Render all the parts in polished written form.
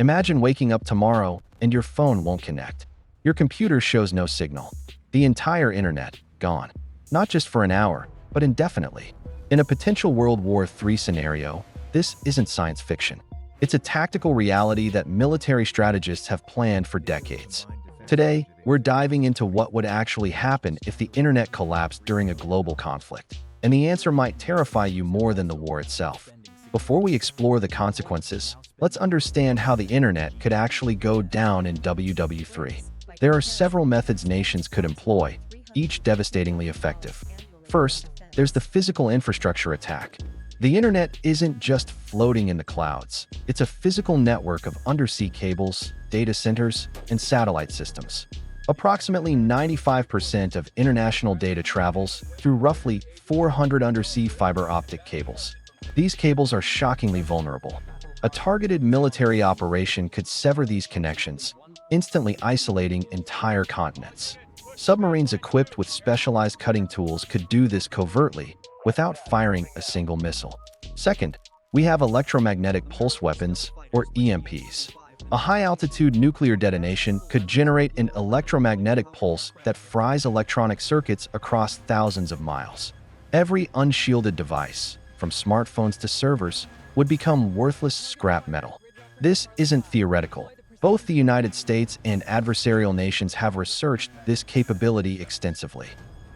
Imagine waking up tomorrow and your phone won't connect. Your computer shows no signal. The entire internet, gone. Not just for an hour, but indefinitely. In a potential World War III scenario, this isn't science fiction. It's a tactical reality that military strategists have planned for decades. Today, we're diving into what would actually happen if the internet collapsed during a global conflict. And the answer might terrify you more than the war itself. Before we explore the consequences, let's understand how the internet could actually go down in WW3. There are several methods nations could employ, each devastatingly effective. First, there's the physical infrastructure attack. The internet isn't just floating in the clouds. It's a physical network of undersea cables, data centers, and satellite systems. Approximately 95% of international data travels through roughly 400 undersea fiber optic cables. These cables are shockingly vulnerable. A targeted military operation could sever these connections, instantly isolating entire continents. Submarines equipped with specialized cutting tools could do this covertly, without firing a single missile. Second, we have electromagnetic pulse weapons, or EMPs. A high-altitude nuclear detonation could generate an electromagnetic pulse that fries electronic circuits across thousands of miles. Every unshielded device, from smartphones to servers, would become worthless scrap metal. This isn't theoretical. Both the United States and adversarial nations have researched this capability extensively.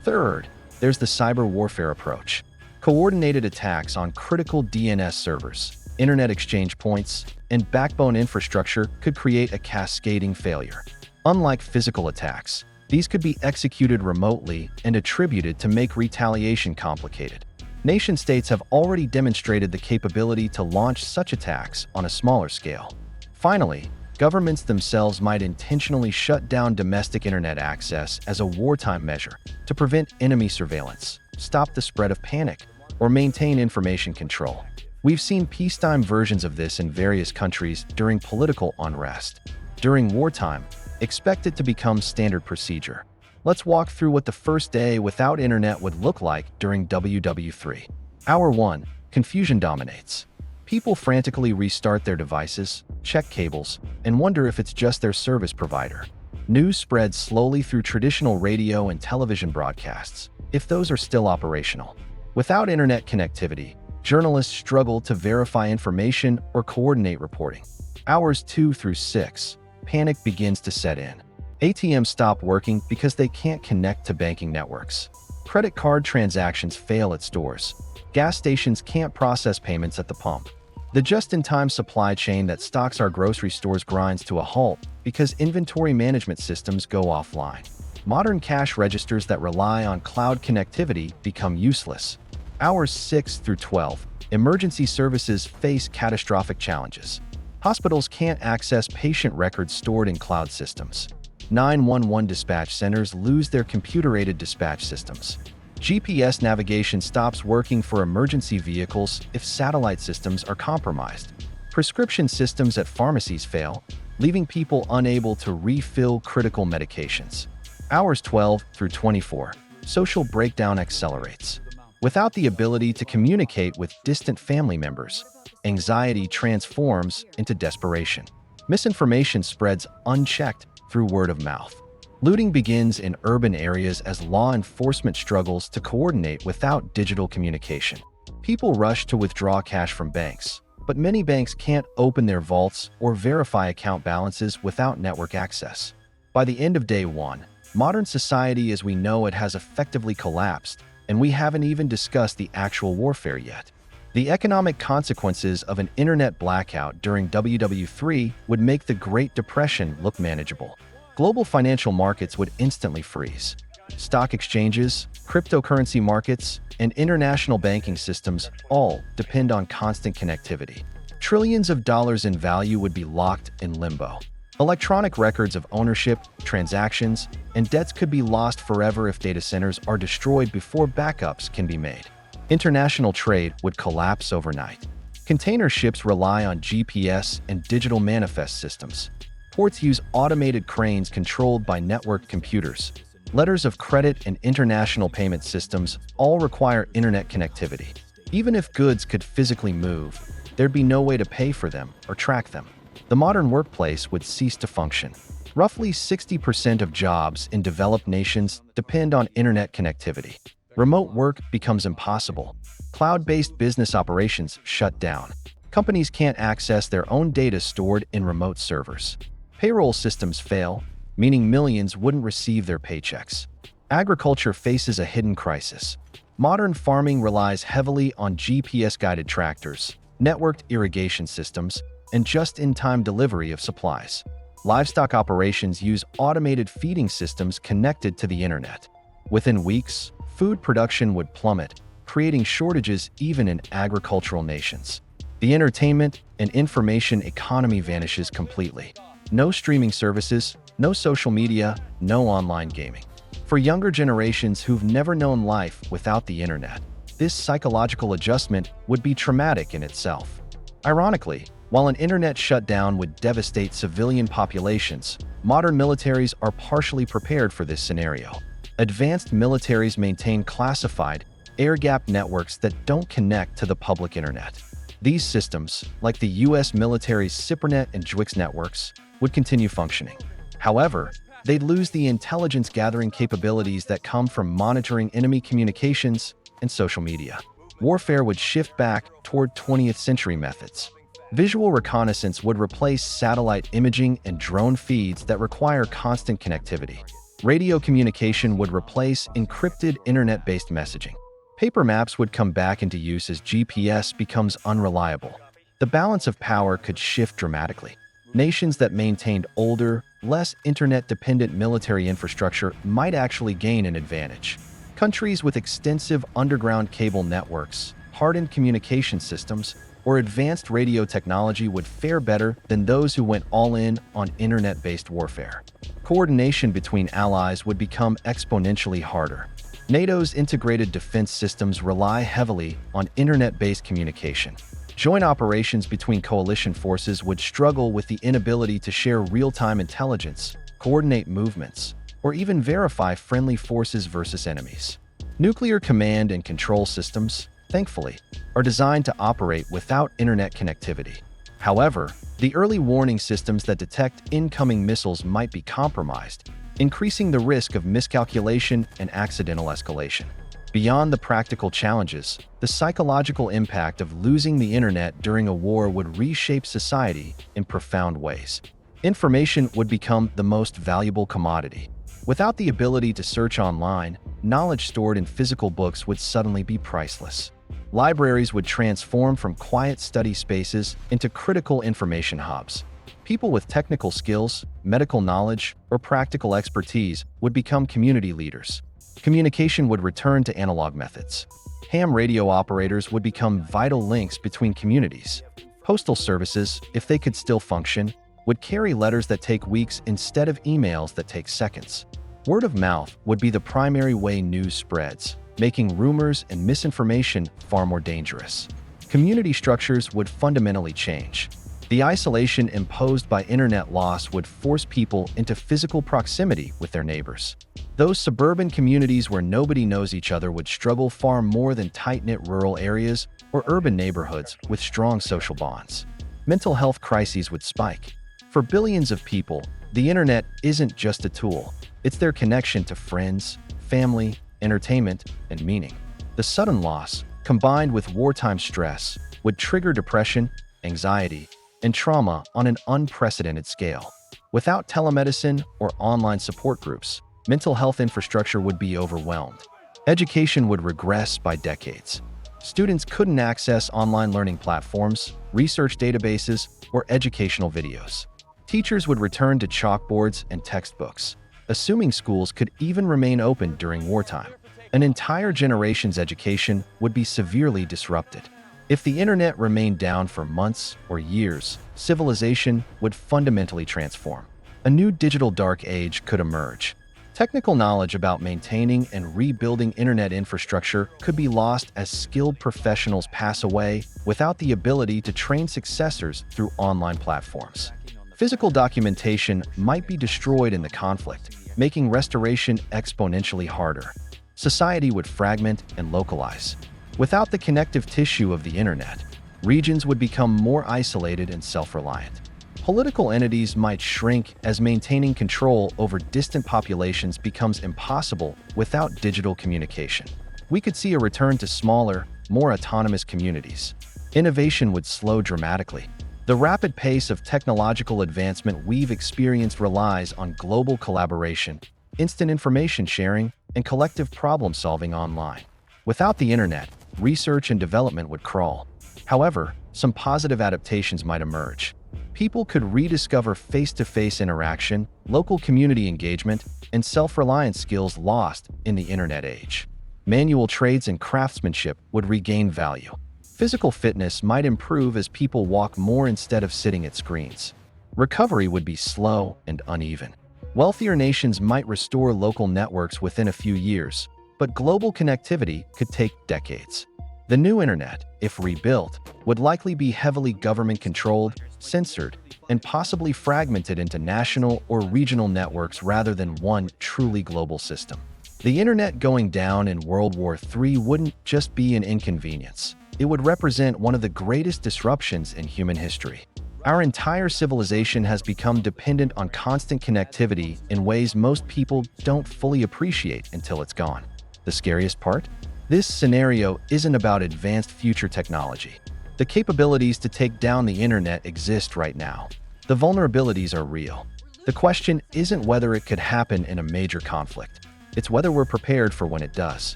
Third, there's the cyber warfare approach. Coordinated attacks on critical DNS servers, internet exchange points, and backbone infrastructure could create a cascading failure. Unlike physical attacks, these could be executed remotely and attributed to make retaliation complicated. Nation-states have already demonstrated the capability to launch such attacks on a smaller scale. Finally, governments themselves might intentionally shut down domestic internet access as a wartime measure to prevent enemy surveillance, stop the spread of panic, or maintain information control. We've seen peacetime versions of this in various countries during political unrest. During wartime, expect it to become standard procedure. Let's walk through what the first day without internet would look like during WW3. Hour 1. Confusion dominates. People frantically restart their devices, check cables, and wonder if it's just their service provider. News spreads slowly through traditional radio and television broadcasts, if those are still operational. Without internet connectivity, journalists struggle to verify information or coordinate reporting. Hours 2 through 6. Panic begins to set in. ATMs stop working because they can't connect to banking networks. Credit card transactions fail at stores. Gas stations can't process payments at the pump. The just-in-time supply chain that stocks our grocery stores grinds to a halt because inventory management systems go offline. Modern cash registers that rely on cloud connectivity become useless. Hours 6 through 12. Emergency services face catastrophic challenges. Hospitals can't access patient records stored in cloud systems. 911 dispatch centers lose their computer-aided dispatch systems. GPS navigation stops working for emergency vehicles if satellite systems are compromised. Prescription systems at pharmacies fail, leaving people unable to refill critical medications. Hours 12 through 24. Social breakdown accelerates. Without the ability to communicate with distant family members, anxiety transforms into desperation. Misinformation spreads unchecked through word of mouth. Looting begins in urban areas as law enforcement struggles to coordinate without digital communication. People rush to withdraw cash from banks, but many banks can't open their vaults or verify account balances without network access. By the end of day 1, modern society as we know it has effectively collapsed, and we haven't even discussed the actual warfare yet. The economic consequences of an internet blackout during WW3 would make the Great Depression look manageable. Global financial markets would instantly freeze. Stock exchanges, cryptocurrency markets, and international banking systems all depend on constant connectivity. Trillions of dollars in value would be locked in limbo. Electronic records of ownership, transactions, and debts could be lost forever if data centers are destroyed before backups can be made. International trade would collapse overnight. Container ships rely on GPS and digital manifest systems. Ports use automated cranes controlled by networked computers. Letters of credit and international payment systems all require internet connectivity. Even if goods could physically move, there'd be no way to pay for them or track them. The modern workplace would cease to function. Roughly 60% of jobs in developed nations depend on internet connectivity. Remote work becomes impossible. Cloud-based business operations shut down. Companies can't access their own data stored in remote servers. Payroll systems fail, meaning millions wouldn't receive their paychecks. Agriculture faces a hidden crisis. Modern farming relies heavily on GPS-guided tractors, networked irrigation systems, and just-in-time delivery of supplies. Livestock operations use automated feeding systems connected to the internet. Within weeks, food production would plummet, creating shortages even in agricultural nations. The entertainment and information economy vanishes completely. No streaming services, no social media, no online gaming. For younger generations who've never known life without the internet, this psychological adjustment would be traumatic in itself. Ironically, while an internet shutdown would devastate civilian populations, modern militaries are partially prepared for this scenario. Advanced militaries maintain classified, air-gapped networks that don't connect to the public internet. These systems, like the U.S. military's SIPRNet and JWIX networks, would continue functioning. However, they'd lose the intelligence-gathering capabilities that come from monitoring enemy communications and social media. Warfare would shift back toward 20th century methods. Visual reconnaissance would replace satellite imaging and drone feeds that require constant connectivity. Radio communication would replace encrypted internet-based messaging. Paper maps would come back into use as GPS becomes unreliable. The balance of power could shift dramatically. Nations that maintained older, less internet-dependent military infrastructure might actually gain an advantage. Countries with extensive underground cable networks, hardened communication systems, or advanced radio technology would fare better than those who went all in on internet-based warfare. Coordination between allies would become exponentially harder. NATO's integrated defense systems rely heavily on internet-based communication. Joint operations between coalition forces would struggle with the inability to share real-time intelligence, coordinate movements, or even verify friendly forces versus enemies. Nuclear command and control systems, thankfully, are designed to operate without internet connectivity. However, the early warning systems that detect incoming missiles might be compromised, increasing the risk of miscalculation and accidental escalation. Beyond the practical challenges, the psychological impact of losing the internet during a war would reshape society in profound ways. Information would become the most valuable commodity. Without the ability to search online, knowledge stored in physical books would suddenly be priceless. Libraries would transform from quiet study spaces into critical information hubs. People with technical skills, medical knowledge, or practical expertise would become community leaders. Communication would return to analog methods. Ham radio operators would become vital links between communities. Postal services, if they could still function, would carry letters that take weeks instead of emails that take seconds. Word of mouth would be the primary way news spreads, making rumors and misinformation far more dangerous. Community structures would fundamentally change. The isolation imposed by internet loss would force people into physical proximity with their neighbors. Those suburban communities where nobody knows each other would struggle far more than tight-knit rural areas or urban neighborhoods with strong social bonds. Mental health crises would spike. For billions of people, the internet isn't just a tool. It's their connection to friends, family, entertainment, and meaning. The sudden loss, combined with wartime stress, would trigger depression, anxiety, and trauma on an unprecedented scale. Without telemedicine or online support groups, mental health infrastructure would be overwhelmed. Education would regress by decades. Students couldn't access online learning platforms, research databases, or educational videos. Teachers would return to chalkboards and textbooks, assuming schools could even remain open during wartime. An entire generation's education would be severely disrupted. If the internet remained down for months or years, civilization would fundamentally transform. A new digital dark age could emerge. Technical knowledge about maintaining and rebuilding internet infrastructure could be lost as skilled professionals pass away without the ability to train successors through online platforms. Physical documentation might be destroyed in the conflict, making restoration exponentially harder. Society would fragment and localize. Without the connective tissue of the internet, regions would become more isolated and self-reliant. Political entities might shrink as maintaining control over distant populations becomes impossible without digital communication. We could see a return to smaller, more autonomous communities. Innovation would slow dramatically. The rapid pace of technological advancement we've experienced relies on global collaboration, instant information sharing, and collective problem-solving online. Without the internet, research and development would crawl. However, some positive adaptations might emerge. People could rediscover face-to-face interaction, local community engagement, and self-reliance skills lost in the internet age. Manual trades and craftsmanship would regain value. Physical fitness might improve as people walk more instead of sitting at screens. Recovery would be slow and uneven. Wealthier nations might restore local networks within a few years, but global connectivity could take decades. The new internet, if rebuilt, would likely be heavily government-controlled, censored, and possibly fragmented into national or regional networks rather than one truly global system. The internet going down in World War III wouldn't just be an inconvenience. It would represent one of the greatest disruptions in human history. Our entire civilization has become dependent on constant connectivity in ways most people don't fully appreciate until it's gone. The scariest part? This scenario isn't about advanced future technology. The capabilities to take down the internet exist right now. The vulnerabilities are real. The question isn't whether it could happen in a major conflict. It's whether we're prepared for when it does.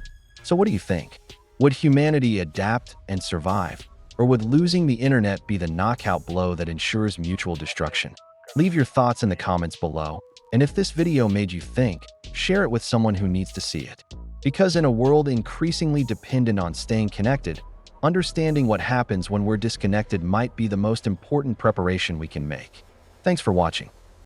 So what do you think? Would humanity adapt and survive? Or would losing the internet be the knockout blow that ensures mutual destruction? Leave your thoughts in the comments below. And if this video made you think, share it with someone who needs to see it. Because in a world increasingly dependent on staying connected, understanding what happens when we're disconnected might be the most important preparation we can make. Thanks for watching.